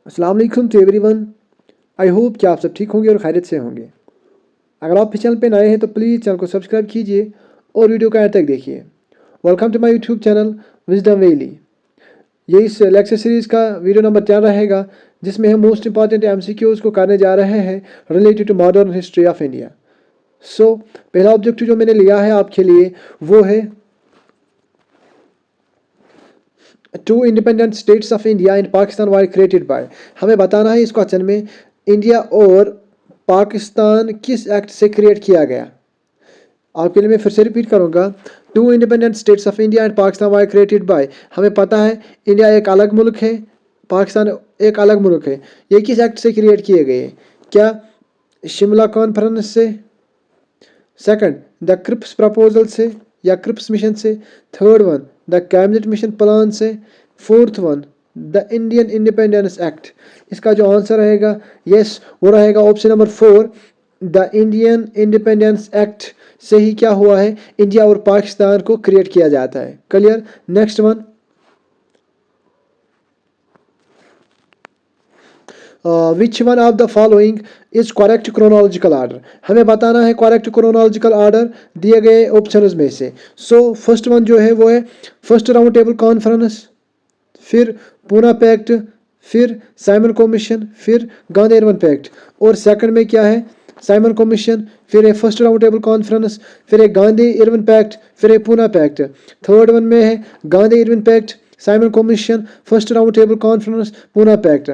अस्सलाम वालेकुम to everyone. I hope कि आप सब ठीक होंगे और खैरियत से होंगे। अगर आप इस चैनल पे नए हैं तो प्लीज़ चैनल को सब्सक्राइब कीजिए और वीडियो का अंत तक देखिए। Welcome to my YouTube channel Wisdom Valley. ये इस लेक्चर सीरीज़ का वीडियो नंबर 10 रहेगा, जिसमें हम मोस्ट इंपॉर्टेंट MCQs को करने जा रहे हैं related to modern history of India. So पहला ऑब्जेक्टिव जो मैंने लिया है आपके लिए वो है two independent states of India and Pakistan were created by. हमें बताना है इस क्वेश्चन में इंडिया और पाकिस्तान किस एक्ट से क्रिएट किया गया। आपके लिए मैं फिर से रिपीट करूंगा। Two independent states of India and Pakistan were created by. हमें पता है इंडिया एक अलग मुल्क है, पाकिस्तान एक अलग मुल्क है। ये किस एक्ट से क्रिएट किए गए? क्या शिमला कॉन्फ्रेंस से, सेकंड द क्रिप्स प्रपोजल से या क्रिप्स मिशन से, third one the cabinet mission plan से, fourth one the Indian independence act. इसका जो आंसर रहेगा यस वो रहेगा option number 4 the Indian independence act से ही क्या हुआ है, इंडिया और पाकिस्तान को क्रिएट किया जाता है। Clear. Next one, which one of the following is correct chronological order. हमें बताना है करेक्ट क्रोनोलॉजिकल ऑर्डर दिए गए ऑप्शंस में से। सो फर्स्ट वन जो है वो है फर्स्ट राउंड टेबल कॉन्फ्रेंस, फिर पूना पैक्ट, फिर साइमन कमीशन, फिर गांधी इरविन पैक्ट। और सेकंड में क्या है, साइमन कमीशन, फिर एक फर्स्ट राउंड टेबल कॉन्फ्रेंस, फिर एक गांधी इरविन पैक्ट, फिर एक पूना पैक्ट। थर्ड वन में है Gandhi Irwin pact, Simon commission, first round table conference, Poona pact.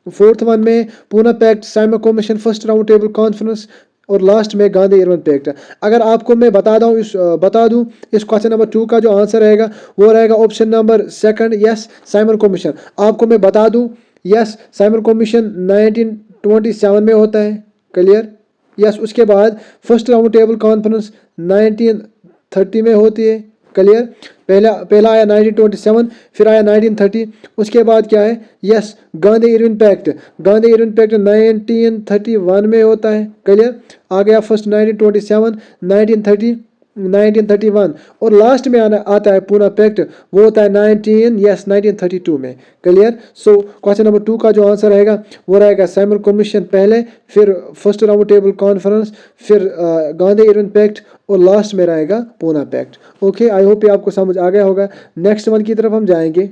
Fourth one में Poona pact, Simon commission, first round table conference और लास्ट में गांधी इरविन पैक्ट। अगर आपको मैं बता दूं इस क्वेश्चन नंबर 2 का जो आंसर रहेगा वो रहेगा option number second yes Simon commission. आपको मैं बता दूं यस साइमन कमीशन 1927 में होता है। क्लियर। यस उसके बाद फर्स्ट राउंड टेबल कॉन्फ्रेंस 1930 में होती है। क्लियर। पहला आया 1927, फिर आया 1930। उसके बाद क्या है, yes Gandhi Irwin pact. Gandhi Irwin pact 1931 में होता है। क्लियर। आ गया फर्स्ट 1927, 1930, 1931 और लास्ट में आता है पूना पैक्ट, वो होता है 1932 में। क्लियर। सो क्वेश्चन नंबर 2 का जो आंसर रहेगा वो रहेगा साइमन कमीशन पहले, फिर फर्स्ट राउंड टेबल कॉन्फ्रेंस, फिर गांधी इरविन पैक्ट और लास्ट में रहेगा Poona pact. Okay, I hope ये आपको समझ आ गया होगा। नेक्स्ट वन की तरफ हम जाएंगे।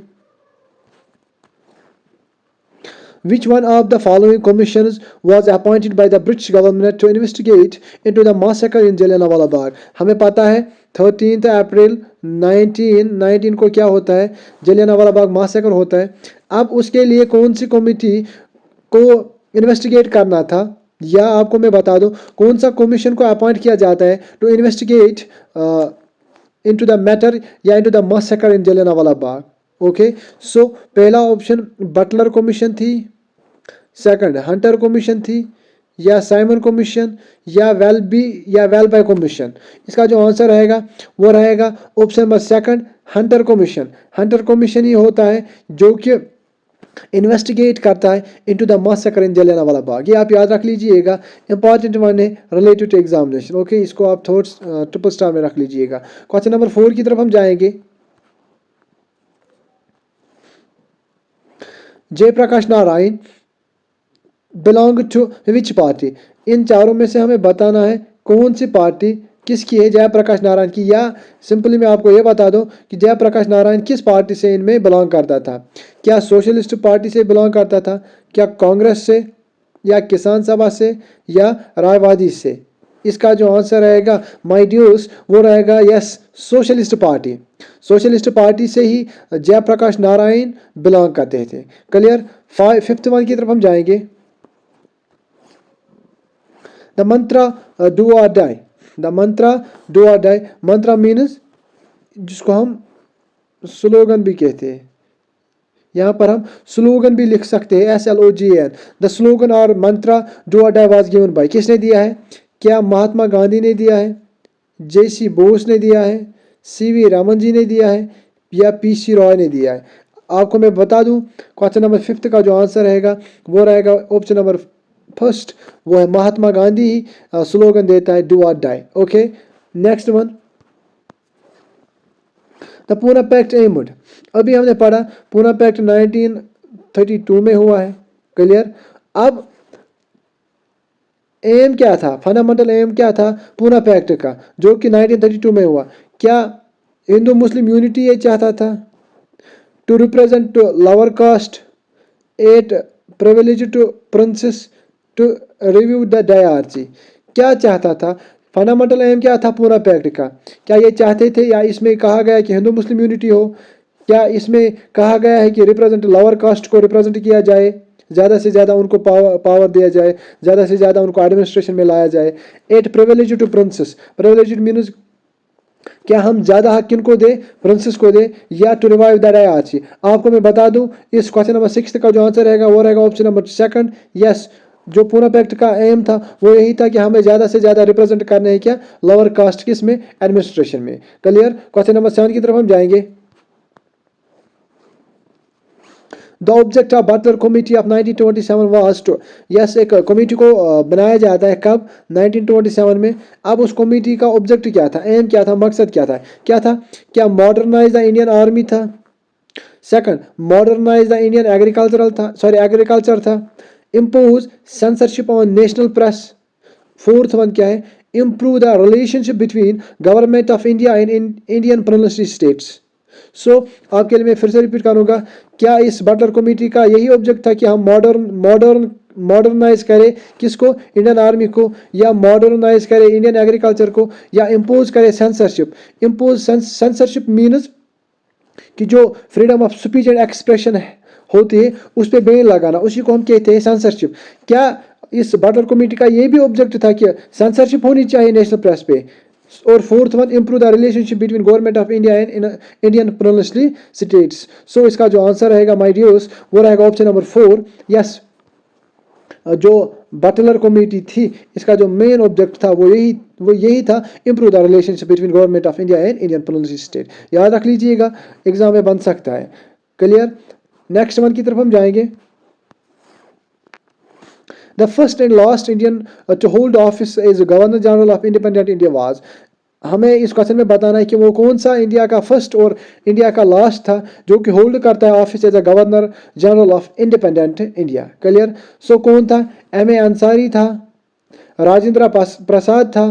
Which one of the following commissions was appointed by the British government to investigate into the massacre in Jallianwala Bagh? हमें पता है 13 अप्रैल 1919 को क्या होता है, जलियांवाला बाग मासेकर होता है। अब उसके लिए कौन सी कमेटी को इन्वेस्टिगेट करना था, या आपको मैं बता दूं कौन सा कमीशन को अपॉइंट किया जाता है to investigate into the matter या into the massacre in Jallianwala Bagh. Okay, so पहला ऑप्शन बटलर कमीशन थी, सेकंड हंटर कमीशन थी, या साइमन कमीशन, या वेलबाय कमीशन। इसका जो आंसर रहेगा वो रहेगा option number second Hunter commission. Hunter commission ही होता है जो कि इन्वेस्टिगेट करता है into the massacre in Jallianwala Bagh. ये आप याद रख लीजिएगा, इंपॉर्टेंट वन है रिलेटेड टू एग्जामिनेशन। ओके, इसको आप थोट्स ट्रिपल स्टार में रख लीजिएगा। क्वेश्चन नंबर 4 की तरफ हम जाएंगे। Jayaprakash Narayan belong to which party. इन चारों में से हमें बताना है कौन सी पार्टी किसकी है, जयप्रकाश नारायण की, या सिंपली मैं आपको ये बता दूं कि जयप्रकाश नारायण किस पार्टी से इनमें बिलोंग करता था। क्या सोशलिस्ट पार्टी से बिलोंग करता था, क्या कांग्रेस से, या किसान सभा से, या रायवादी से। इसका जो आंसर रहेगा माय डियर्स वो रहेगा yes socialist party. Socialist party से ही जयप्रकाश नारायण बिलोंग करते थे। क्लियर। फिफ्थ वन की तरफ हम जाएंगे। The Mantra do or die. The Mantra do or die, Mantra means जिसको हम स्लोगन भी कहते हैं। यहाँ पर हम स्लोगन भी लिख सकते हैं SLOGAN। द स्लोगन और मंत्रा do or die was given by, किसने दिया है? क्या महात्मा गांधी ने दिया है, JC बोस ने दिया है, CV रमन जी ने दिया है, या PC रॉय ने दिया है? आपको मैं बता दूं क्वेश्चन नंबर 5 का जो आंसर रहेगा वो रहेगा ऑप्शन नंबर फर्स्ट, वो है महात्मा गांधी ही स्लोगन देता है do or die. Okay, next one the Poona pact aimed. अभी हमने पढ़ा पूना पैक्ट 1932 में हुआ है। क्लियर। अब एम क्या था, फंडामेंटल एम क्या था पूना पैक्ट का, जो कि 1932 में हुआ? क्या हिंदू मुस्लिम यूनिटी ये चाहता था? To represent lower caste, 8 privilege to princes, to review the dyarchy, क्या चाहता था? फंडामेंटल एम क्या था पूना पैक्ट का? क्या ये चाहते थे, या इसमें कहा गया कि हिंदू मुस्लिम यूनिटी हो? क्या इसमें कहा गया है कि रिप्रेजेंट लोअर कास्ट को रिप्रेजेंट किया जाए, ज़्यादा से ज़्यादा उनको पावर दिया जाए, ज़्यादा से ज़्यादा उनको एडमिनिस्ट्रेशन में लाया जाए? 8 privilege to princes, privilege means क्या हम ज़्यादा हक किनको दे, प्रिंसेस को दे, या टू रिवाइव द डायरची? आपको मैं बता दूं, इस क्वेश्चन नंबर 6 का जो आंसर रहेगा वो रहेगा ऑप्शन नंबर 2। यस, जो पूना पैक्ट का एम था वो यही था कि हमें ज़्यादा से ज़्यादा रिप्रेजेंट करने हैं क्या, लोअर कास्ट किस में, एडमिनिस्ट्रेशन में। क्लियर। क्वेश्चन नंबर 7 की तरफ हम जाएंगे। The object of Butler committee of 1927 was to, yes, एक कमेटी को बनाया जाता है कब, 1927 में। अब उस कमेटी का ऑब्जेक्ट क्या था, एम क्या था, मकसद क्या था? क्या मॉडर्नाइज द इंडियन आर्मी था? Second, modernise the Indian agriculture था। Impose censorship on national press. Fourth one क्या है, improve the relationship between government of India and Indian provincial states. So आपके लिए मैं फिर से रिपीट करूंगा, क्या इस बटलर कमेटी का यही ऑब्जेक्ट था कि हम मॉडर्नाइज करें किसको, इंडियन आर्मी को, या मॉडर्नाइज करें इंडियन एग्रीकल्चर को, या इम्पोज करें सेंसरशिप? इम्पोज सेंसरशिप मीन्स कि जो freedom of speech and expression होती है उस पर बैन लगाना, उसी को हम कहते हैं सेंसरशिप। क्या इस बटलर कमेटी का ये भी ऑब्जेक्ट था कि सेंसरशिप होनी चाहिए नेशनल प्रेस पे? और fourth one, improve the relationship between government of India and Indian provincial states. So इसका जो आंसर रहेगा माय डियर्स वो रहेगा ऑप्शन नंबर 4। यस, जो बटलर कमेटी थी इसका जो मेन ऑब्जेक्ट था वो यही था, improve the relationship between government of India and Indian provincial state. याद रख लीजिएगा, एग्जाम में बन सकता है। क्लियर। नेक्स्ट वन की तरफ हम जाएंगे। The first and last Indian to hold office as Governor General of Independent India was, हमें इस क्वेश्चन में बताना है कि वो कौन सा इंडिया का फर्स्ट और इंडिया का लास्ट था जो कि होल्ड करता है office as a governor general of independent India. Clear. So कौन था? एम ए अंसारी था, राजेंद्र प्रसाद था,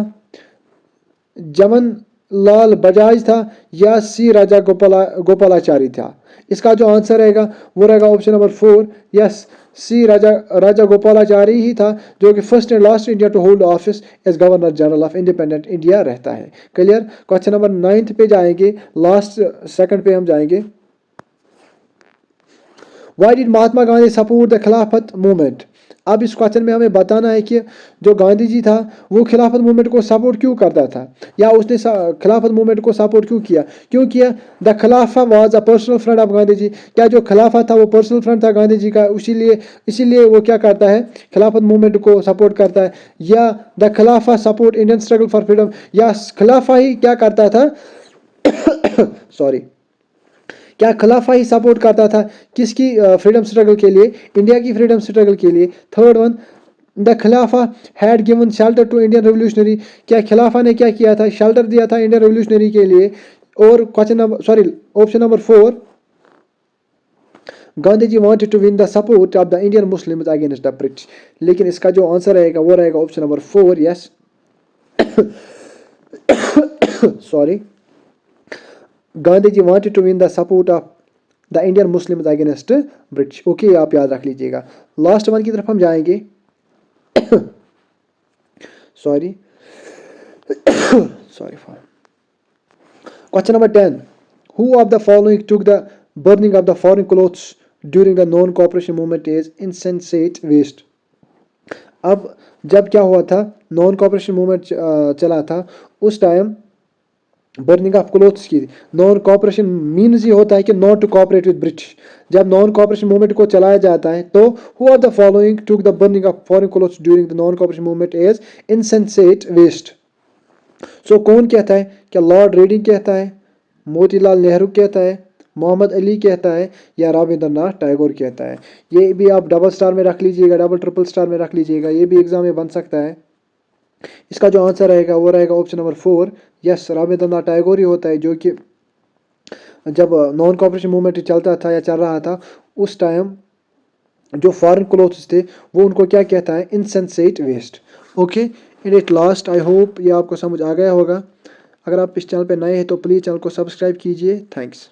जमन लाल बजाज था, या सी राजा गोपालाचारी था? इसका जो आंसर रहेगा वो रहेगा option number 4। Yes, C Rajagopalachari ही था जो कि first and last India to hold office as governor general of independent India रहता है। क्लियर। क्वेश्चन नंबर 9 पे जाएंगे, लास्ट सेकंड पे हम जाएंगे। Why did Mahatma Gandhi support the खिलाफत मूवमेंट? अब इस क्वेश्चन में हमें बताना है कि जो गांधी जी था वो खिलाफत मूवमेंट को सपोर्ट क्यों करता था, या उसने खिलाफत मूवमेंट को सपोर्ट क्यों किया? The Khilafa was a personal friend of Gandhi ji. क्या जो खिलाफा था वो पर्सनल फ्रेंड था गांधी जी का, इसीलिए वो क्या करता है, खिलाफत मूवमेंट को सपोर्ट करता है? या the Khilafa support Indian struggle for freedom, या खिलाफा ही क्या करता था सॉरी, क्या खिलाफा ही सपोर्ट करता था किसकी फ्रीडम स्ट्रगल के लिए, इंडिया की फ्रीडम स्ट्रगल के लिए? Third one, the Khilafa had given shelter to Indian revolutionary, क्या खिलाफा ने क्या किया था, शेल्टर दिया था इंडियन रेवोल्यूशनरी के लिए? और question number option number 4, Gandhi ji wanted to win the support of the Indian Muslims against the British. लेकिन इसका जो आंसर रहेगा वो रहेगा option number 4। Yes sorry, Gandhi ji wanted to win the support of the Indian Muslims against British. Okay, आप याद रख लीजिएगा। लास्ट वन की तरफ हम जाएंगे। Sorry for question number 10, who of the following took the burning of the foreign clothes during the non cooperation movement is insensate waste? अब जब क्या हुआ था, नॉन कॉपरेशन मूवमेंट चला था, उस टाइम बर्निंग ऑफ क्लोथ्स की, नॉन कॉपरेशन मीन्स ये होता है कि not to cooperate with British. जब नॉन कॉपरेशन मूवमेंट को चलाया जाता है तो who of the following took the burning of foreign clothes during the non cooperation movement is insensate waste? So कौन कहता है? क्या लॉर्ड रेडिंग कहता है, मोतीलाल नेहरू कहता है, मोहम्मद अली कहता है, या रविंद्रनाथ टैगोर कहता है? ये भी आप डबल स्टार में रख लीजिएगा, डबल ट्रिपल स्टार में रख लीजिएगा, ये भी एग्जाम में बन सकता है। इसका जो आंसर रहेगा वो रहेगा option number 4। Yes, Rabindranath Tagore ही होता है जो कि जब नॉन कॉपरेशन मूवमेंट चलता था या चल रहा था उस टाइम जो फॉरेन क्लोथ्स थे वो उनको क्या कहता है, insensate waste. Okay and at last I hope ये आपको समझ आ गया होगा। अगर आप इस चैनल पे नए हैं तो प्लीज़ चैनल को सब्सक्राइब कीजिए। थैंक्स।